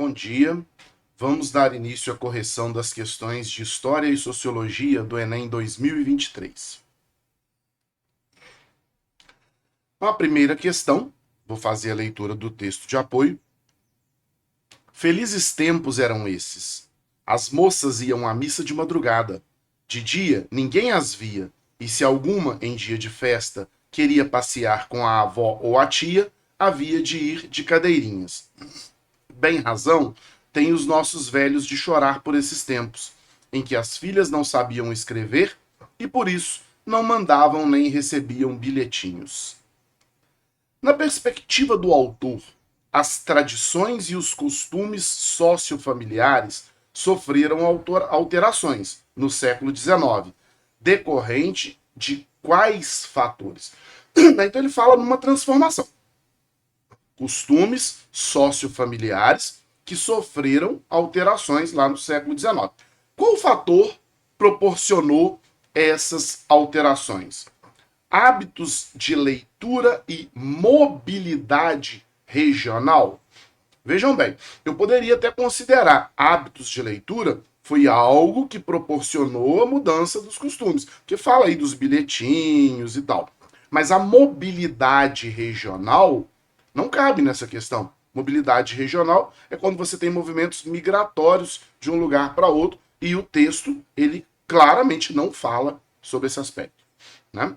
bom dia. Vamos dar início à correção das questões de História e Sociologia do Enem 2023. A primeira questão, vou fazer a leitura do texto de apoio. Felizes tempos eram esses. As moças iam à missa de madrugada. De dia, ninguém as via, e se alguma, em dia de festa, queria passear com a avó ou a tia, havia de ir de cadeirinhas. Bem razão têm os nossos velhos de chorar por esses tempos, em que as filhas não sabiam escrever e, por isso, não mandavam nem recebiam bilhetinhos. Na perspectiva do autor, as tradições e os costumes sociofamiliares sofreram alterações no século XIX, decorrente de quais fatores? Então ele fala numa transformação. Costumes sociofamiliares que sofreram alterações lá no século XIX. Qual fator proporcionou essas alterações? Hábitos de leitura e mobilidade regional. Vejam bem, eu poderia até considerar hábitos de leitura foi algo que proporcionou a mudança dos costumes, que fala aí dos bilhetinhos e tal. Mas a mobilidade regional não cabe nessa questão. Mobilidade regional é quando você tem movimentos migratórios de um lugar para outro e o texto, ele claramente não fala sobre esse aspecto, né?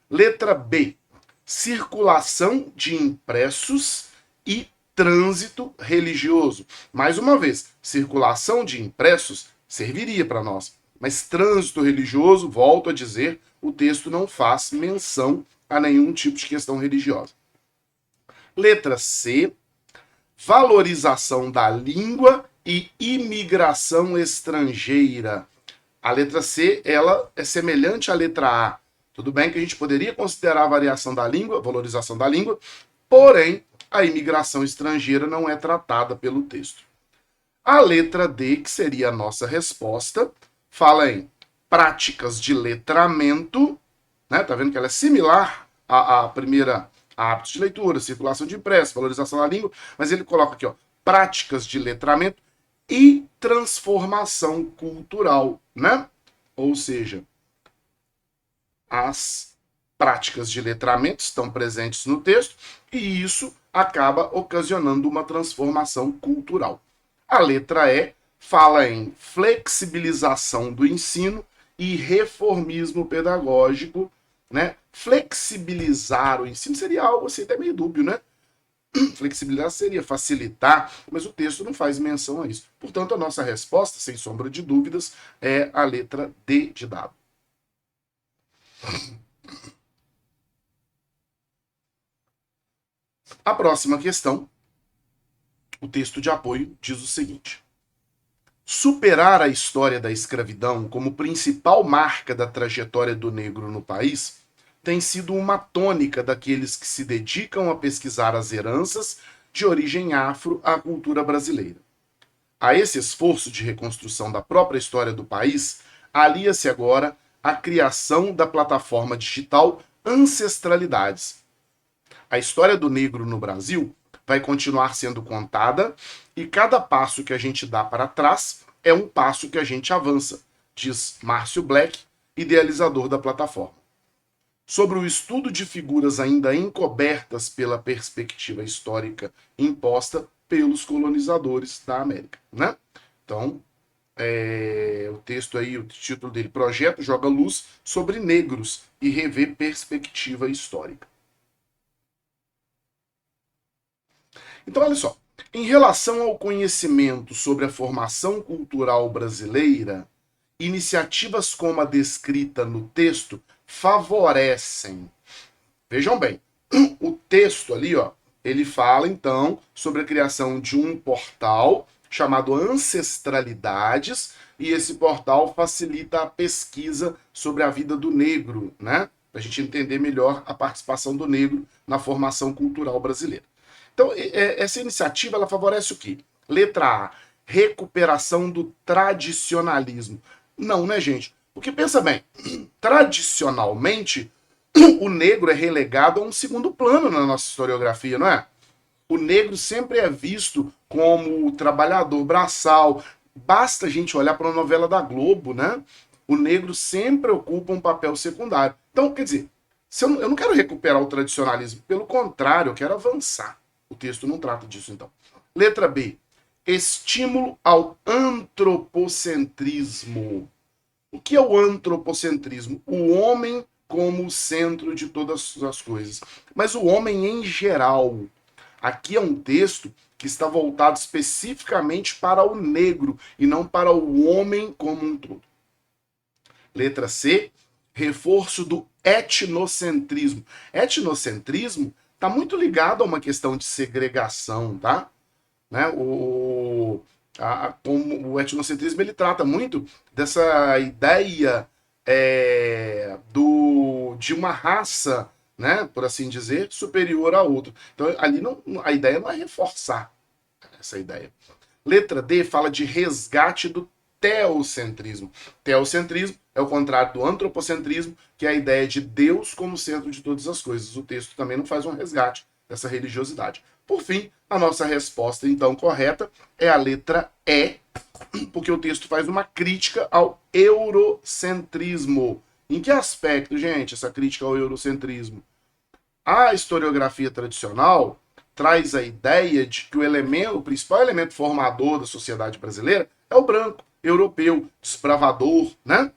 Letra B. Circulação de impressos e trânsito religioso. Mais uma vez, circulação de impressos serviria para nós, mas trânsito religioso, volto a dizer, o texto não faz menção a nenhum tipo de questão religiosa. Letra C. Valorização da língua e imigração estrangeira. A letra C, ela é semelhante à letra A. Tudo bem que a gente poderia considerar a variação da língua, valorização da língua, porém, a imigração estrangeira não é tratada pelo texto. A letra D, que seria a nossa resposta, fala em práticas de letramento, né? Tá vendo que ela é similar à primeira, a hábitos de leitura, circulação de impresso, valorização da língua, mas ele coloca aqui, ó, práticas de letramento e transformação cultural, né? Ou seja, as práticas de letramento estão presentes no texto e isso acaba ocasionando uma transformação cultural. A letra E fala em flexibilização do ensino e reformismo pedagógico, né? Flexibilizar o ensino seria algo assim até meio dúbio, né? Flexibilizar seria facilitar, mas o texto não faz menção a isso. Portanto, a nossa resposta, sem sombra de dúvidas, é a letra D de dado. A próxima questão, o texto de apoio diz o seguinte: superar a história da escravidão como principal marca da trajetória do negro no país tem sido uma tônica daqueles que se dedicam a pesquisar as heranças de origem afro à cultura brasileira. A esse esforço de reconstrução da própria história do país, alia-se agora a criação da plataforma digital Ancestralidades. A história do negro no Brasil vai continuar sendo contada e cada passo que a gente dá para trás é um passo que a gente avança, diz Márcio Black, idealizador da plataforma. Sobre o estudo de figuras ainda encobertas pela perspectiva histórica imposta pelos colonizadores da América, né? Então, o texto aí, o título dele, Projeto joga luz sobre negros e revê perspectiva histórica. Então, olha só, em relação ao conhecimento sobre a formação cultural brasileira, iniciativas como a descrita no texto favorecem. Vejam bem, o texto ali, ó, ele fala então sobre a criação de um portal chamado Ancestralidades, e esse portal facilita a pesquisa sobre a vida do negro, né? Para a gente entender melhor a participação do negro na formação cultural brasileira. Então, essa iniciativa ela favorece o quê? Letra A, recuperação do tradicionalismo. Não, né, gente? Porque pensa bem, tradicionalmente, o negro é relegado a um segundo plano na nossa historiografia, não é? O negro sempre é visto como o trabalhador braçal. Basta a gente olhar para uma novela da Globo, né? O negro sempre ocupa um papel secundário. Então, quer dizer, se eu não quero recuperar o tradicionalismo, pelo contrário, eu quero avançar. O texto não trata disso, então. Letra B. Estímulo ao antropocentrismo. O que é o antropocentrismo? O homem como o centro de todas as coisas. Mas o homem em geral. Aqui é um texto que está voltado especificamente para o negro e não para o homem como um todo. Letra C, reforço do etnocentrismo. Etnocentrismo está muito ligado a uma questão de segregação, tá? Né? Como o etnocentrismo ele trata muito dessa ideia de uma raça, né, por assim dizer, superior a outra. Então, ali não, a ideia não é reforçar essa ideia. Letra D fala de resgate do teocentrismo. Teocentrismo é o contrário do antropocentrismo, que é a ideia de Deus como centro de todas as coisas. O texto também não faz um resgate dessa religiosidade. Por fim, a nossa resposta, então, correta é a letra E, porque o texto faz uma crítica ao eurocentrismo. Em que aspecto, gente, essa crítica ao eurocentrismo? A historiografia tradicional traz a ideia de que o principal elemento formador da sociedade brasileira é o branco, europeu, desbravador, né?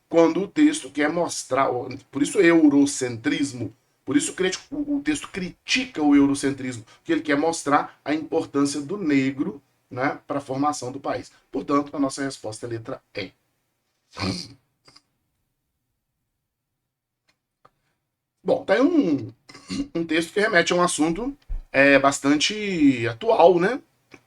Quando o texto quer mostrar, por isso eurocentrismo, por isso o texto critica o eurocentrismo, porque ele quer mostrar a importância do negro, né, para a formação do país. Portanto, a nossa resposta é a letra E. Bom, tem um texto que remete a um assunto bastante atual, né?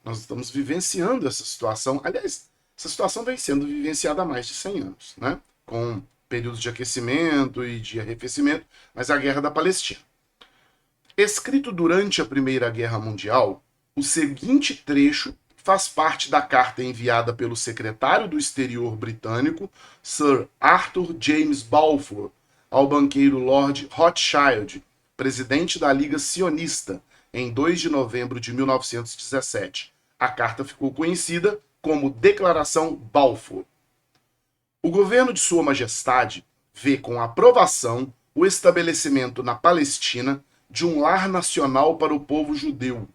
Nós estamos vivenciando essa situação. Aliás, essa situação vem sendo vivenciada há mais de 100 anos, né? Com períodos de aquecimento e de arrefecimento, mas a Guerra da Palestina. Escrito durante a Primeira Guerra Mundial, o seguinte trecho faz parte da carta enviada pelo secretário do Exterior britânico, Sir Arthur James Balfour, ao banqueiro Lord Rothschild, presidente da Liga Sionista, em 2 de novembro de 1917. A carta ficou conhecida como Declaração Balfour. O governo de Sua Majestade vê com aprovação o estabelecimento na Palestina de um lar nacional para o povo judeu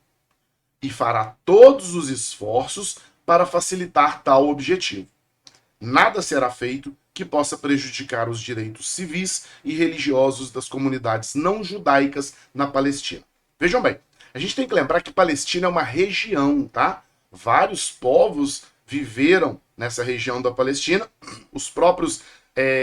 e fará todos os esforços para facilitar tal objetivo. Nada será feito que possa prejudicar os direitos civis e religiosos das comunidades não judaicas na Palestina. Vejam bem, a gente tem que lembrar que Palestina é uma região, tá? Vários povos viveram nessa região da Palestina, os próprios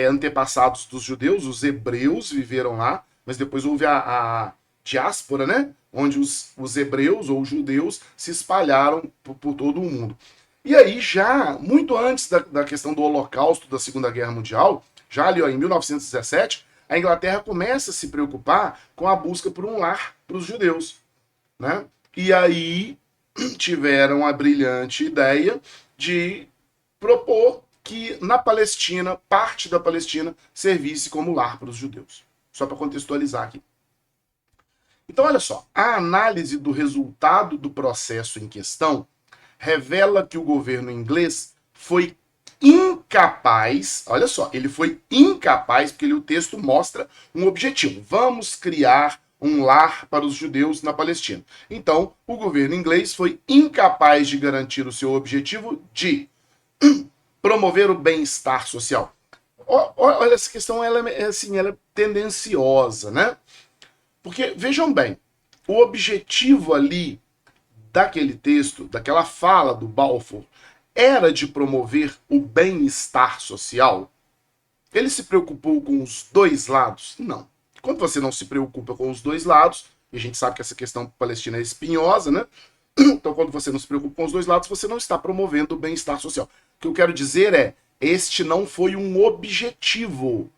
antepassados dos judeus, os hebreus, viveram lá, mas depois houve a diáspora, né? Onde os hebreus ou os judeus se espalharam por todo o mundo. E aí, já muito antes da questão do Holocausto da Segunda Guerra Mundial, já ali ó, em 1917, a Inglaterra começa a se preocupar com a busca por um lar para os judeus, né? E aí tiveram a brilhante ideia de propor que na Palestina, parte da Palestina, servisse como lar para os judeus. Só para contextualizar aqui. Então, olha só, a análise do resultado do processo em questão revela que o governo inglês foi incapaz, olha só, ele foi incapaz, porque o texto mostra um objetivo. Vamos criar um lar para os judeus na Palestina. Então, o governo inglês foi incapaz de garantir o seu objetivo de promover o bem-estar social. Olha, essa questão ela é tendenciosa, né? Porque, vejam bem, o objetivo ali daquele texto, daquela fala do Balfour, era de promover o bem-estar social? Ele se preocupou com os dois lados? Não. Quando você não se preocupa com os dois lados, e a gente sabe que essa questão palestina é espinhosa, né? Então, quando você não se preocupa com os dois lados, você não está promovendo o bem-estar social. O que eu quero dizer é, este não foi um objetivo.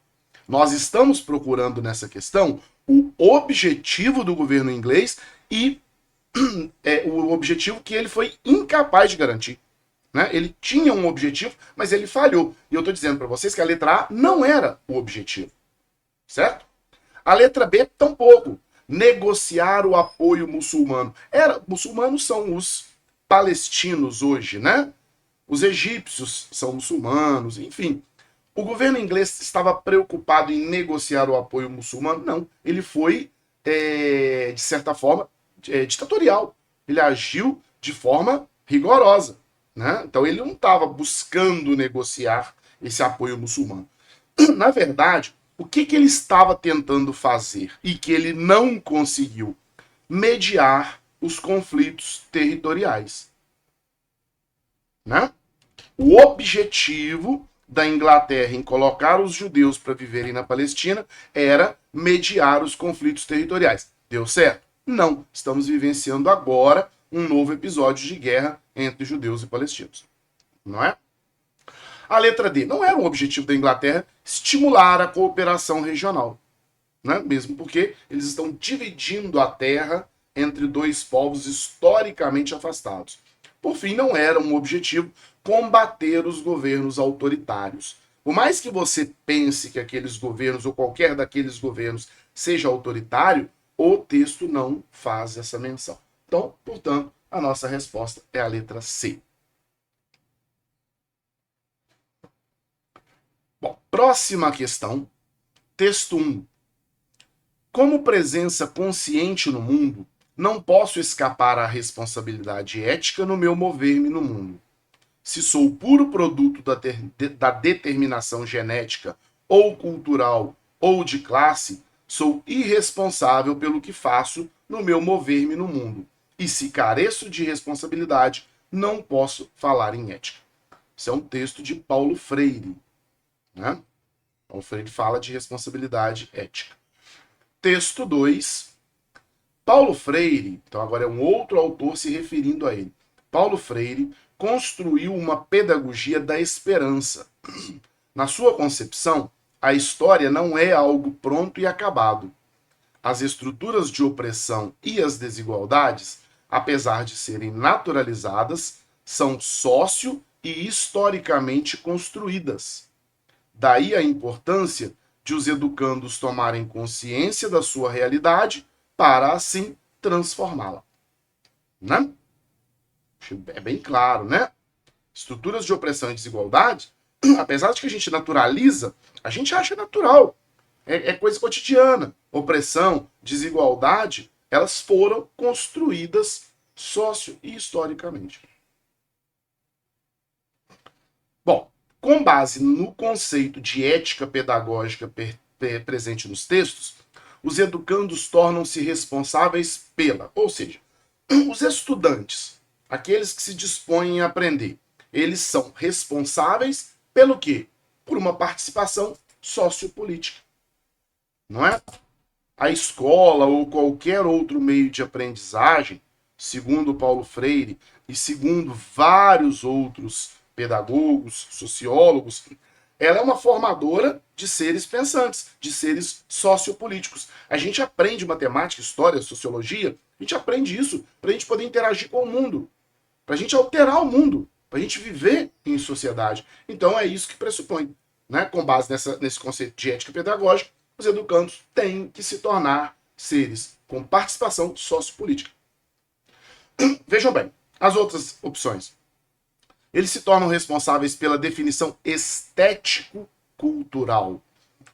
Nós estamos procurando nessa questão o objetivo do governo inglês e o objetivo que ele foi incapaz de garantir. Né? Ele tinha um objetivo, mas ele falhou. E eu estou dizendo para vocês que a letra A não era o objetivo. Certo? A letra B, tampouco. negociar o apoio muçulmano. Muçulmanos são os palestinos hoje, né? Os egípcios são muçulmanos, enfim. O governo inglês estava preocupado em negociar o apoio muçulmano? Não. Ele foi, de certa forma, ditatorial. Ele agiu de forma rigorosa. Né? Então ele não estava buscando negociar esse apoio muçulmano. Na verdade, o que ele estava tentando fazer e que ele não conseguiu? Mediar os conflitos territoriais. Né? O objetivo da Inglaterra em colocar os judeus para viverem na Palestina era mediar os conflitos territoriais. Deu certo? Não. Estamos vivenciando agora um novo episódio de guerra entre judeus e palestinos. Não é? A letra D. Não era um objetivo da Inglaterra estimular a cooperação regional. Né? Mesmo porque eles estão dividindo a terra entre dois povos historicamente afastados. Por fim, não era um objetivo combater os governos autoritários. Por mais que você pense que aqueles governos ou qualquer daqueles governos seja autoritário, o texto não faz essa menção. Então, portanto, a nossa resposta é a letra C. Bom, próxima questão, texto 1. Como presença consciente no mundo, não posso escapar à responsabilidade ética no meu mover-me no mundo. Se sou puro produto da determinação genética ou cultural ou de classe, sou irresponsável pelo que faço no meu mover-me no mundo. E se careço de responsabilidade, não posso falar em ética. Isso é um texto de Paulo Freire. Né? Paulo Freire fala de responsabilidade ética. Texto 2. Paulo Freire, então agora é um outro autor se referindo a ele. Paulo Freire construiu uma pedagogia da esperança. Na sua concepção, a história não é algo pronto e acabado. As estruturas de opressão e as desigualdades, apesar de serem naturalizadas, são sócio e historicamente construídas. Daí a importância de os educandos tomarem consciência da sua realidade para, assim, transformá-la. Né? É bem claro, né? Estruturas de opressão e desigualdade, apesar de que a gente naturaliza, a gente acha natural. É coisa cotidiana. Opressão, desigualdade, elas foram construídas socio e historicamente. Bom, com base no conceito de ética pedagógica presente nos textos, os educandos tornam-se responsáveis pela, ou seja, os estudantes, aqueles que se dispõem a aprender, eles são responsáveis pelo quê? Por uma participação sociopolítica. Não é? A escola ou qualquer outro meio de aprendizagem, segundo Paulo Freire e segundo vários outros pedagogos, sociólogos, ela é uma formadora de seres pensantes, de seres sociopolíticos. A gente aprende matemática, história, sociologia, a gente aprende isso para a gente poder interagir com o mundo, para a gente alterar o mundo, para a gente viver em sociedade. Então é isso que pressupõe. Né? Com base nesse conceito de ética pedagógica, os educandos têm que se tornar seres com participação sociopolítica. Vejam bem, as outras opções. Eles se tornam responsáveis pela definição estético-cultural.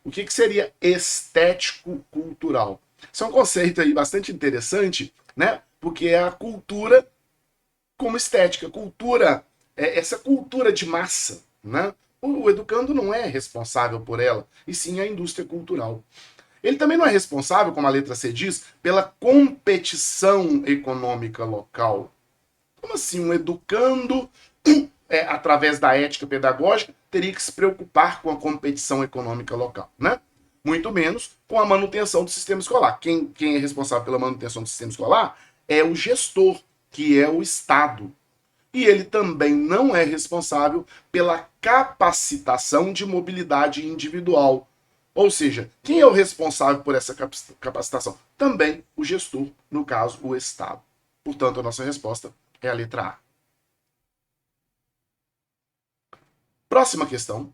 O que seria estético-cultural? Isso é um conceito aí bastante interessante, né? Porque é a cultura como estética, cultura, essa cultura de massa, né? O educando não é responsável por ela, e sim a indústria cultural. Ele também não é responsável, como a letra C diz, pela competição econômica local. Como assim? Um educando, através da ética pedagógica, teria que se preocupar com a competição econômica local, né? Muito menos com a manutenção do sistema escolar. Quem é responsável pela manutenção do sistema escolar é o gestor, que é o Estado. E ele também não é responsável pela capacitação de mobilidade individual. Ou seja, quem é o responsável por essa capacitação? Também o gestor, no caso, o Estado. Portanto, a nossa resposta é a letra A. Próxima questão.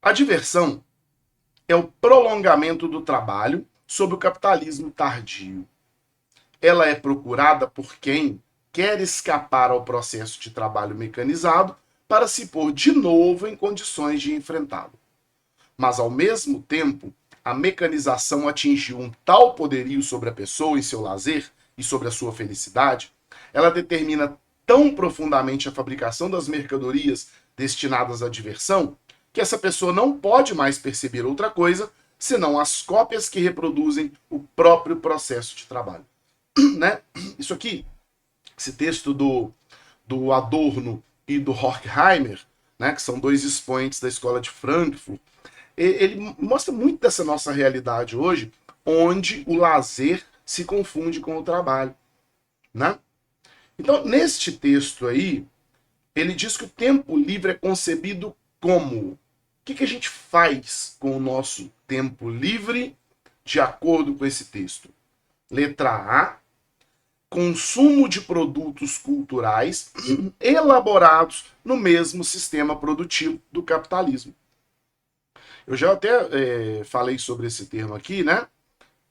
A diversão é o prolongamento do trabalho sobre o capitalismo tardio. Ela é procurada por quem quer escapar ao processo de trabalho mecanizado para se pôr de novo em condições de enfrentá-lo. Mas, ao mesmo tempo, a mecanização atingiu um tal poderio sobre a pessoa e seu lazer e sobre a sua felicidade, ela determina tão profundamente a fabricação das mercadorias destinadas à diversão, que essa pessoa não pode mais perceber outra coisa senão as cópias que reproduzem o próprio processo de trabalho. Né? Isso aqui, esse texto do Adorno e do Horkheimer, né, que são dois expoentes da escola de Frankfurt, ele mostra muito dessa nossa realidade hoje, onde o lazer se confunde com o trabalho. Né? Então, neste texto aí, ele diz que o tempo livre é concebido como: o que a gente faz com o nosso tempo livre de acordo com esse texto? Letra A: consumo de produtos culturais elaborados no mesmo sistema produtivo do capitalismo. Eu já até falei sobre esse termo aqui, né?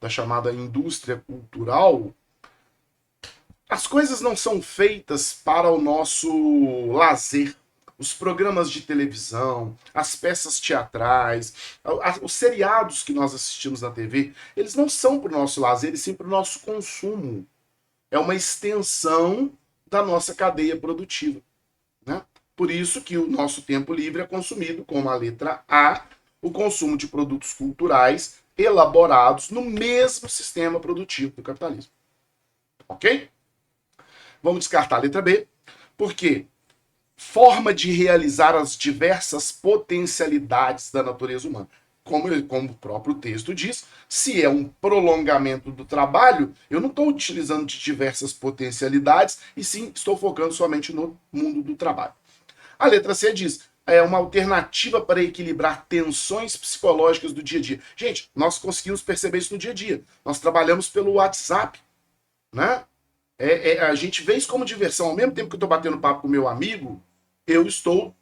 Da chamada indústria cultural. As coisas não são feitas para o nosso lazer. Os programas de televisão, as peças teatrais, os seriados que nós assistimos na TV, eles não são para o nosso lazer, e sim para o nosso consumo. É uma extensão da nossa cadeia produtiva. Né? Por isso que o nosso tempo livre é consumido, como a letra A, o consumo de produtos culturais elaborados no mesmo sistema produtivo do capitalismo. Ok? Vamos descartar a letra B, porque forma de realizar as diversas potencialidades da natureza humana. Como o próprio texto diz, se é um prolongamento do trabalho, eu não estou utilizando de diversas potencialidades, e sim estou focando somente no mundo do trabalho. A letra C diz, é uma alternativa para equilibrar tensões psicológicas do dia a dia. Gente, nós conseguimos perceber isso no dia a dia. Nós trabalhamos pelo WhatsApp, né? A gente vê isso como diversão. Ao mesmo tempo que eu estou batendo papo com meu amigo, eu estou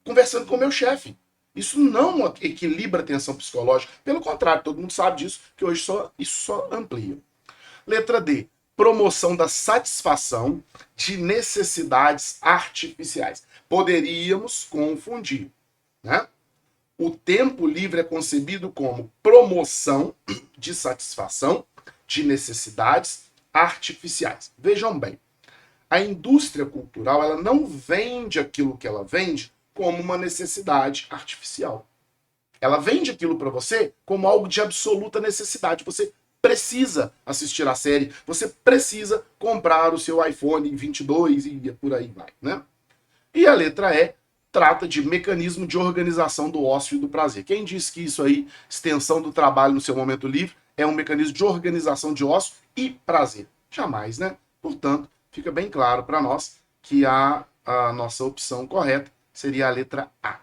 conversando com o meu chefe. Isso não equilibra a tensão psicológica. Pelo contrário, todo mundo sabe disso, que hoje isso só amplia. Letra D. Promoção da satisfação de necessidades artificiais. Poderíamos confundir. Né? O tempo livre é concebido como promoção de satisfação de necessidades artificiais. Vejam bem, a indústria cultural ela não vende aquilo que ela vende como uma necessidade artificial. Ela vende aquilo para você como algo de absoluta necessidade. Você precisa assistir a série, você precisa comprar o seu iPhone 22 e por aí vai, né? E a letra E trata de mecanismo de organização do ócio e do prazer. Quem disse que isso aí, extensão do trabalho no seu momento livre, é um mecanismo de organização de ócio e prazer? Jamais, né? Portanto, fica bem claro para nós que a nossa opção correta seria a letra A.